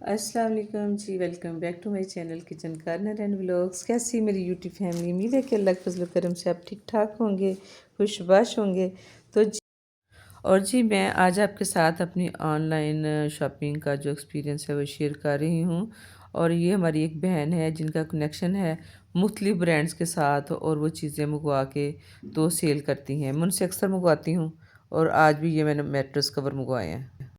अस्सलाम वालेकुम जी। Welcome back to my channel kitchen corner and vlogs. कैसी मेरी यूट्यूब फैमिली? उम्मीद है कि अल्लाह के फजल करम से आप ठीक ठाक होंगे, खुशबाश होंगे। तो जी, और जी मैं आज आपके साथ अपनी ऑनलाइन शॉपिंग का जो एक्सपीरियंस है वो शेयर कर रही हूँ। और ये हमारी एक बहन है जिनका कनेक्शन है मुख्तलिफ ब्रांड्स के साथ, और वो चीज़ें मंगवा के तो सेल करती हैं। मैं उनसे अक्सर मंगवाती हूँ, और आज भी ये मैंने मैट्रेस कवर मंगवाए हैं।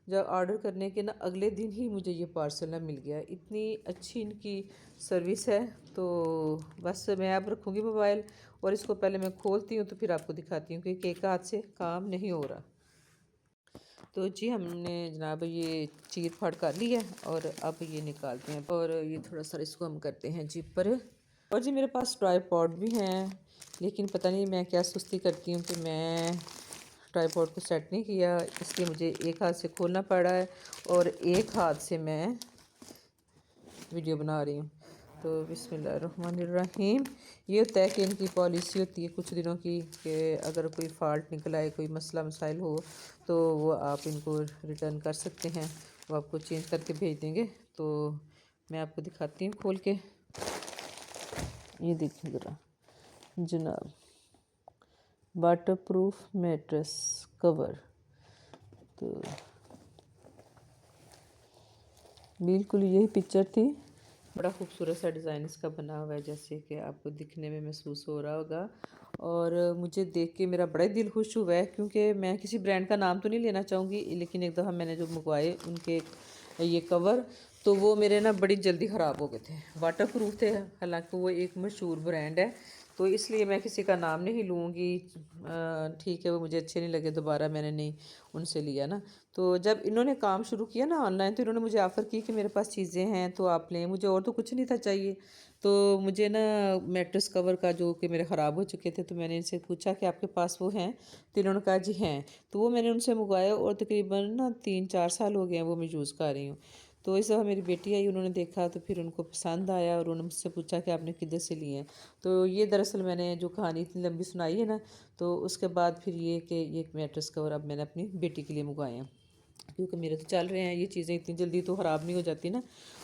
जब ऑर्डर करने के ना अगले दिन ही मुझे ये पार्सल ना मिल गया। इतनी अच्छी इनकी सर्विस है। तो बस मैं अब रखूँगी मोबाइल, और इसको पहले मैं खोलती हूँ तो फिर आपको दिखाती हूँ कि एक हाथ से काम नहीं हो रहा। तो जी हमने जनाब ये चीर फाड़ कर ली है, और अब ये निकालते हैं, और ये थोड़ा सा इसको हम करते हैं जिप पर। और जी मेरे पास ट्राईपॉड भी हैं, लेकिन पता नहीं मैं क्या सुस्ती करती हूँ कि मैं ट्राईपॉड को सेट नहीं किया, इसलिए मुझे एक हाथ से खोलना पड़ा है और एक हाथ से मैं वीडियो बना रही हूँ। तो बिस्मिल्लाहिर्रहमानिर्रहीम। ये होता है कि इनकी पॉलिसी होती है कुछ दिनों की, कि अगर कोई फ़ाल्ट निकल आए, कोई मसला मसाइल हो, तो वो आप इनको रिटर्न कर सकते हैं, वो आपको चेंज करके भेज देंगे। तो मैं आपको दिखाती हूँ खोल के। ये देखिए ज़रा जनाब, वाटर प्रूफ मैट्रेस कवर। तो बिल्कुल यही पिक्चर थी। बड़ा खूबसूरत सा डिज़ाइन इसका बना हुआ है, जैसे कि आपको दिखने में महसूस हो रहा होगा। और मुझे देख के मेरा बड़ा ही दिल खुश हुआ है, क्योंकि मैं किसी ब्रांड का नाम तो नहीं लेना चाहूँगी, लेकिन एक दफ़ा मैंने जो मंगवाए उनके ये कवर, तो वो मेरे ना बड़ी जल्दी ख़राब हो गए थे। वाटर प्रूफ थे, हालांकि वो एक मशहूर ब्रांड है, तो इसलिए मैं किसी का नाम नहीं लूँगी। ठीक है, वो मुझे अच्छे नहीं लगे, दोबारा मैंने नहीं उनसे लिया ना। तो जब इन्होंने काम शुरू किया ना ऑनलाइन, तो इन्होंने मुझे ऑफ़र की कि मेरे पास चीज़ें हैं तो आप लें। मुझे और तो कुछ नहीं था चाहिए। तो मुझे ना मैट्रेस कवर का जो कि मेरे ख़राब हो चुके थे, तो मैंने इनसे पूछा कि आपके पास वो हैं? तो इन्होंने कहा जी हैं। तो वो मैंने उनसे मंगवाए, और तकरीबन ना 3-4 साल हो गए हैं वो मैं यूज़ कर रही हूँ। तो इस दफ़ा मेरी बेटी आई, उन्होंने देखा तो फिर उनको पसंद आया, और उन्होंने मुझसे पूछा कि आपने किधर से लिए हैं। तो ये दरअसल मैंने जो कहानी इतनी लंबी सुनाई है ना, तो उसके बाद फिर ये कि ये मैट्रेस कवर अब मैंने अपनी बेटी के लिए मंगवाए हैं, क्योंकि मेरे तो चल रहे हैं। ये चीज़ें इतनी जल्दी तो ख़राब नहीं हो जाती ना।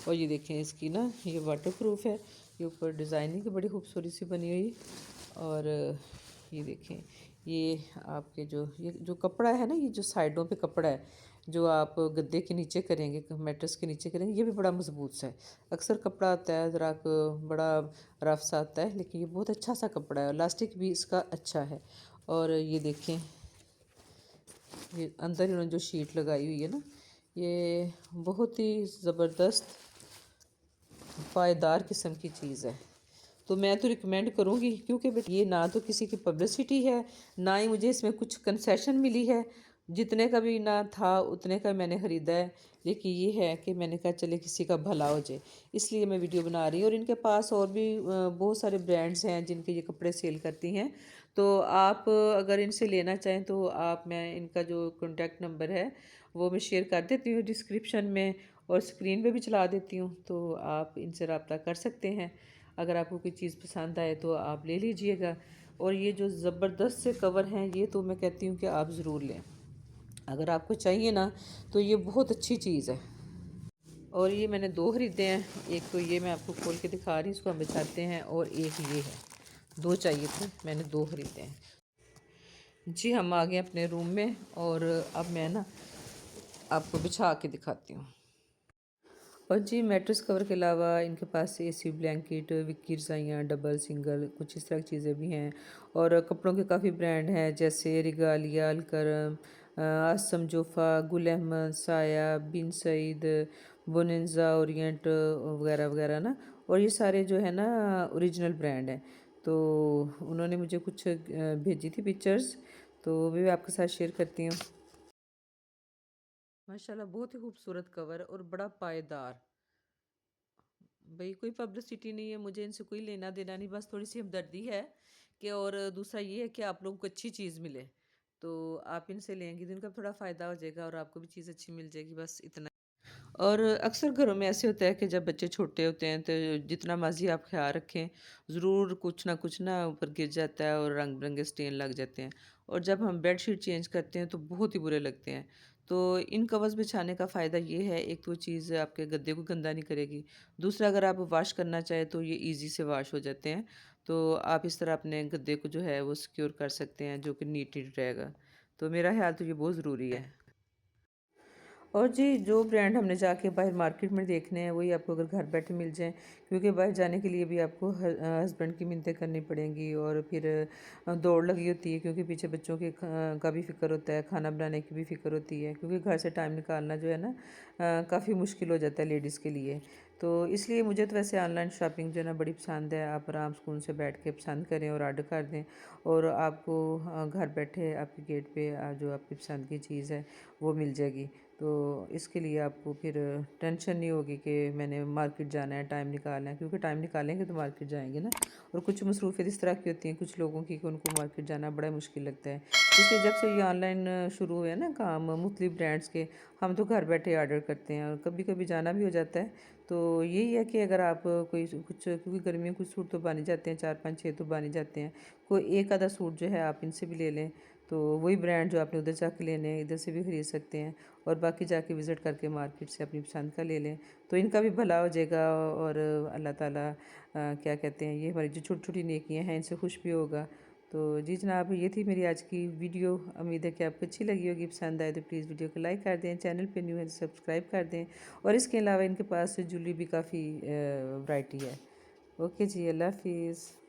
और ये देखें इसकी ना, ये वाटर प्रूफ है। ये ऊपर डिज़ाइनिंग बड़ी खूबसूरत सी बनी हुई। और ये देखें, ये आपके जो ये जो कपड़ा है ना, ये जो साइडों पे कपड़ा है, जो आप गद्दे के नीचे करेंगे, मैट्रेस के नीचे करेंगे, ये भी बड़ा मजबूत सा है। अक्सर कपड़ा आता है ज़रा बड़ा रफ सा आता है, लेकिन ये बहुत अच्छा सा कपड़ा है, और लास्टिक भी इसका अच्छा है। और ये देखें, ये अंदर इन्होंने जो शीट लगाई हुई है ना, ये बहुत ही ज़बरदस्त पायदार किस्म की चीज़ है। तो मैं तो रिकमेंड करूँगी, क्योंकि बेटा ये ना तो किसी की पब्लिसिटी है, ना ही मुझे इसमें कुछ कंसेशन मिली है। जितने का भी ना था उतने का मैंने ख़रीदा है, लेकिन ये है कि मैंने कहा चले किसी का भला हो जाए, इसलिए मैं वीडियो बना रही हूँ। और इनके पास और भी बहुत सारे ब्रांड्स हैं जिनके ये कपड़े सेल करती हैं। तो आप अगर इनसे लेना चाहें तो आप, मैं इनका जो कॉन्टैक्ट नंबर है वो मैं शेयर कर देती हूँ डिस्क्रिप्शन में, और स्क्रीन पे भी चला देती हूँ, तो आप इनसे रब्ता कर सकते हैं। अगर आपको कोई चीज़ पसंद आए तो आप ले लीजिएगा। और ये जो ज़बरदस्त से कवर हैं, ये तो मैं कहती हूँ कि आप ज़रूर लें। अगर आपको चाहिए ना, तो ये बहुत अच्छी चीज़ है। और ये मैंने दो ख़रीदे हैं। एक तो ये मैं आपको खोल के दिखा रही हूँ, इसको हम बिछाते हैं, और एक ये है। दो चाहिए थे, मैंने दो ख़रीदे हैं। जी हम आ गए अपने रूम में, और अब मैं ना आपको बिछा के दिखाती हूँ। और जी मैट्रेस कवर के अलावा इनके पास एसी ब्लैंकेट, विक्की रज़ाइयाँ, डबल सिंगल, कुछ इस तरह की चीज़ें भी हैं। और कपड़ों के काफ़ी ब्रांड हैं, जैसे रिगालिया, अलकरम, आसम जोफ़ा, गुल अहमद, साया, बिन सईद, बोनिंजा, ओरिएंट वगैरह वगैरह ना। और ये सारे जो है ना ओरिजिनल ब्रांड हैं। तो उन्होंने मुझे कुछ भेजी थी पिक्चर्स, तो वो भी आपके साथ शेयर करती हूँ। माशाल्लाह बहुत ही खूबसूरत कवर, और बड़ा पायदार। भाई कोई पब्लिसिटी नहीं है, मुझे इनसे कोई लेना देना नहीं, बस थोड़ी सी हमदर्दी है कि, और दूसरा ये है कि आप लोगों को अच्छी चीज़ मिले। तो आप इनसे लेंगे तो इनका थोड़ा फ़ायदा हो जाएगा, और आपको भी चीज़ अच्छी मिल जाएगी, बस इतना। और अक्सर घरों में ऐसे होता है कि जब बच्चे छोटे होते हैं, तो जितना मर्ज़ी आप ख्याल रखें, ज़रूर कुछ ना ऊपर गिर जाता है, और रंग बिरंगे स्टेन लग जाते हैं। और जब हम बेड शीट चेंज करते हैं तो बहुत ही बुरे लगते हैं। तो इन कवर्स बिछाने का फ़ायदा ये है, एक तो चीज़ आपके गद्दे को गंदा नहीं करेगी, दूसरा अगर आप वॉश करना चाहें तो ये ईज़ी से वॉश हो जाते हैं। तो आप इस तरह अपने गद्दे को जो है वो सिक्योर कर सकते हैं, जो कि नीट रहेगा। तो मेरा ख्याल तो ये बहुत ज़रूरी है। और जी, जो ब्रांड हमने जाके बाहर मार्केट में देखने हैं वही आपको अगर घर बैठे मिल जाएँ, क्योंकि बाहर जाने के लिए भी आपको हस्बैंड की मिन्नतें करनी पड़ेंगी और फिर दौड़ लगी होती है, क्योंकि पीछे बच्चों के का भी फ़िक्र होता है, खाना बनाने की भी फ़िक्र होती है, क्योंकि घर से टाइम निकालना जो है ना काफ़ी मुश्किल हो जाता है लेडीज़ के लिए। तो इसलिए मुझे तो वैसे ऑनलाइन शॉपिंग जो है ना बड़ी पसंद है। आप आराम सुकून से बैठ के पसंद करें और ऑर्डर कर दें, और आपको घर बैठे आपके गेट पे जो आपकी पसंद की चीज़ है वो मिल जाएगी। तो इसके लिए आपको फिर टेंशन नहीं होगी कि मैंने मार्केट जाना है, टाइम निकालना है, क्योंकि टाइम निकालेंगे तो मार्केट जाएंगे ना। और कुछ मसरूफ़ियत इस तरह की होती हैं कुछ लोगों की कि उनको मार्केट जाना बड़ा मुश्किल लगता है। इसलिए जब से ये ऑनलाइन शुरू हुए ना काम मुख्तलिफ ब्रांड्स के, हम तो घर बैठे ऑर्डर करते हैं और कभी कभी जाना भी हो जाता है। तो यही है कि अगर आप कोई कुछ, क्योंकि गर्मी में कुछ सूट तो बन ही जाते हैं, 4 5 6 तो बन ही जाते हैं, कोई एक आधा सूट जो है आप इनसे भी ले लें, तो वही ब्रांड जो आपने उधर जाके लेने हैं इधर से भी ख़रीद सकते हैं, और बाकी जाके विज़िट करके मार्केट से अपनी पसंद का ले लें, तो इनका भी भला हो जाएगा। और अल्लाह ताला क्या कहते हैं, ये हमारी जो छोटी छोटी नेकियां हैं इनसे खुश भी होगा। तो जी जनाब, ये थी मेरी आज की वीडियो। उम्मीद है कि आपको अच्छी लगी होगी, पसंद आए तो प्लीज़ वीडियो को लाइक कर दें, चैनल पे न्यू है तो सब्सक्राइब कर दें। और इसके अलावा इनके पास ज्वेलरी भी काफ़ी वैरायटी है। ओके जी, अल्लाह हाफिज़।